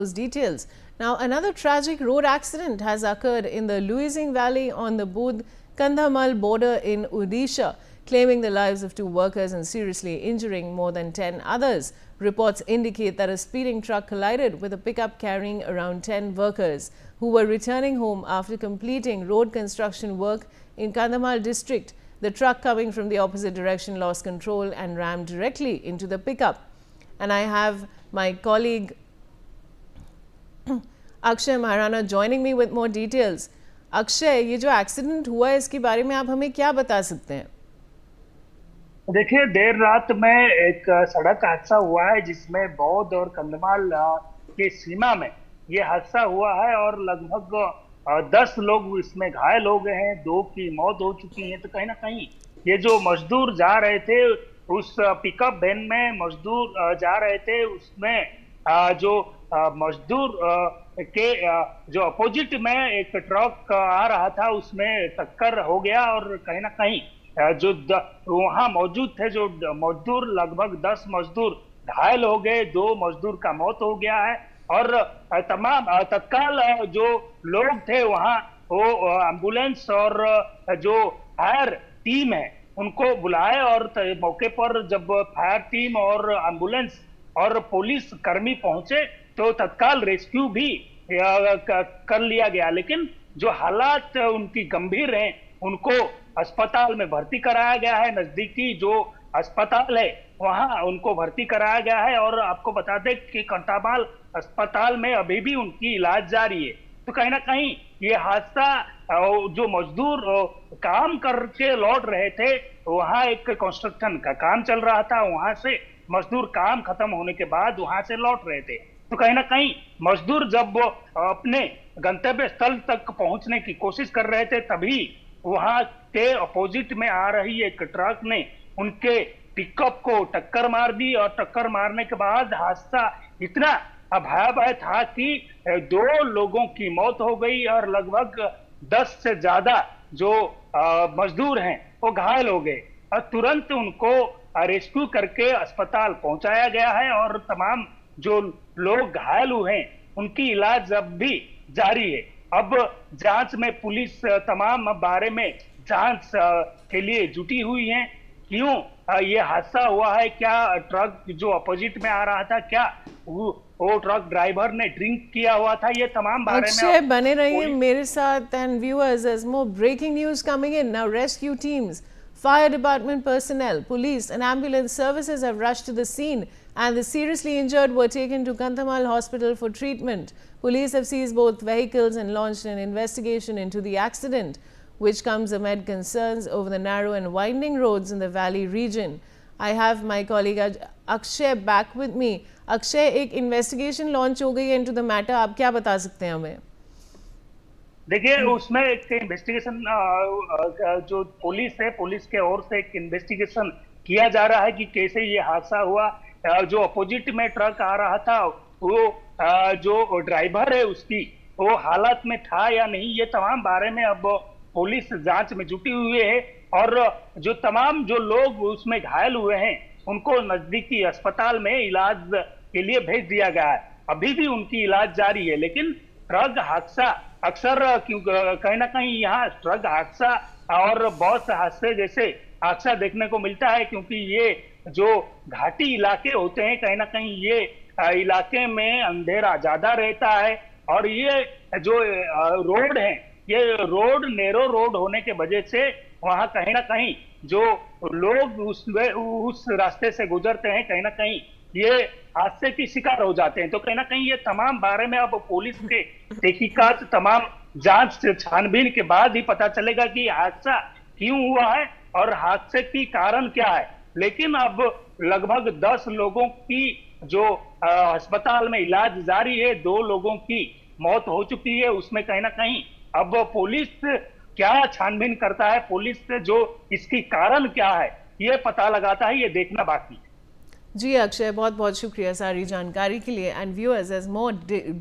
Those details. Now, another tragic road accident has occurred in the Luising Valley on the Budh-Kandhamal border in Odisha, claiming the lives of 2 workers and seriously injuring more than 10 others. Reports indicate that a speeding truck collided with a pickup carrying around 10 workers who were returning home after completing road construction work in Kandhamal district. The truck coming from the opposite direction lost control and rammed directly into the pickup. And I have my colleague Akshay Maharana joining me with more details. Akshay, ये जो accident हुआ है इसके बारे में आप हमें क्या बता सकते हैं? देखिए, देर रात में एक सड़क हादसा हुआ है जिसमें बौद्ध और कंधमाल के सीमा में ये हादसा हुआ है और लगभग 10 लोग इसमें घायल हो गए हैं, 2 की मौत हो चुकी है। तो कहीं ना कहीं ये जो मजदूर जा रहे थे उस पिकअप वैन में मजदूर जा रहे थे, उसमें जो मजदूर के जो अपोजिट में एक ट्रक आ रहा था उसमें टक्कर हो गया और कहीं ना कहीं जो वहां मौजूद थे जो मजदूर लगभग 10 मजदूर घायल हो गए, 2 मजदूर का मौत हो गया है और तमाम तत्काल जो लोग थे वहां वो एम्बुलेंस और जो फायर टीम है उनको बुलाए और मौके पर जब फायर टीम और एम्बुलेंस और पुलिस कर्मी पहुंचे तो तत्काल रेस्क्यू भी कर लिया गया, लेकिन जो हालात उनकी गंभीर हैं उनको अस्पताल में भर्ती कराया गया है। नजदीकी जो अस्पताल है वहां उनको भर्ती कराया गया है और आपको बता दें कि कंटामाल अस्पताल में अभी भी उनकी इलाज जारी है। तो कहीं ना कहीं ये हादसा जो मजदूर काम करके लौट रहे थे, वहां एक कंस्ट्रक्शन का काम चल रहा था, वहां से मजदूर काम खत्म होने के बाद वहां से लौट रहे थे। तो कहीं ना कहीं मजदूर जब अपने गंतव्य स्थल तक पहुंचने की कोशिश कर रहे थे तभी वहां के अपोजिट में आ रही एक ट्रक ने उनके पिकअप को टक्कर मार दी और टक्कर मारने के बाद हादसा इतना भयावह था कि 2 लोगों की मौत हो गई और लगभग 10 से ज्यादा जो मजदूर हैं वो घायल हो गए और तुरंत उनको रेस्क्यू करके अस्पताल पहुंचाया गया है और तमाम जो लोग घायल हुए हैं उनकी इलाज अब भी जारी है। अब जांच में पुलिस तमाम बारे में जांच के लिए जुटी हुई है। क्यों ये हादसा हुआ है, क्या ट्रक जो अपोजिट में आ रहा था, क्या वो ट्रक ड्राइवर ने ड्रिंक किया हुआ था, ये तमाम बारे में अक्षय बने रहिए मेरे साथ and viewers, as more breaking news coming in now. Rescue teams, fire department personnel, police and ambulance services have rushed to the scene and the seriously injured were taken to Kandhamal hospital for treatment. Police have seized both vehicles and launched an investigation into the accident, which comes amid concerns over the narrow and winding roads in the valley region. I have my colleague Akshay back with me. Akshay, एक investigation launch हो गई है into the matter. आप क्या बता सकते हैं हमें? देखिए, उसमें एक इन्वेस्टिगेशन जो पुलिस है, पुलिस के ओर से एक इन्वेस्टिगेशन किया जा रहा है कि कैसे ये हादसा हुआ। जो अपोजिट में ट्रक आ रहा था वो जो ड्राइवर है उसकी वो हालत में था या नहीं, ये तमाम बारे में अब पुलिस जांच में जुटी हुई है और जो तमाम जो लोग उसमें घायल हुए हैं उनको नजदीकी अस्पताल में इलाज के लिए भेज दिया गया है। अभी भी उनकी इलाज जारी है, लेकिन ट्रक हादसा अक्सर कहीं ना कहीं यहाँ ट्रक हादसा और बस हादसे जैसे हादसा देखने को मिलता है, क्योंकि ये जो घाटी इलाके होते हैं कहीं ना कहीं ये इलाके में अंधेरा ज्यादा रहता है और ये जो रोड है ये रोड नैरो रोड होने के वजह से वहां कहीं ना कहीं जो लोग उस रास्ते से गुजरते हैं कहीं ना कहीं ये हादसे की शिकार हो जाते हैं। तो कहीं ना कहीं ये तमाम बारे में अब पुलिस के तहकीकात तमाम जांच छानबीन के बाद ही पता चलेगा कि हादसा क्यों हुआ है और हादसे की कारण क्या है। लेकिन अब लगभग 10 लोगों की जो अस्पताल में इलाज जारी है, 2 लोगों की मौत हो चुकी है, उसमें कहीं ना कहीं अब पुलिस क्या छानबीन करता है, पुलिस जो इसकी कारण क्या है ये पता लगाता है, ये देखना बाकी है। जी अक्षय, बहुत बहुत शुक्रिया सारी जानकारी के लिए एंड व्यूअर्स, एज मोर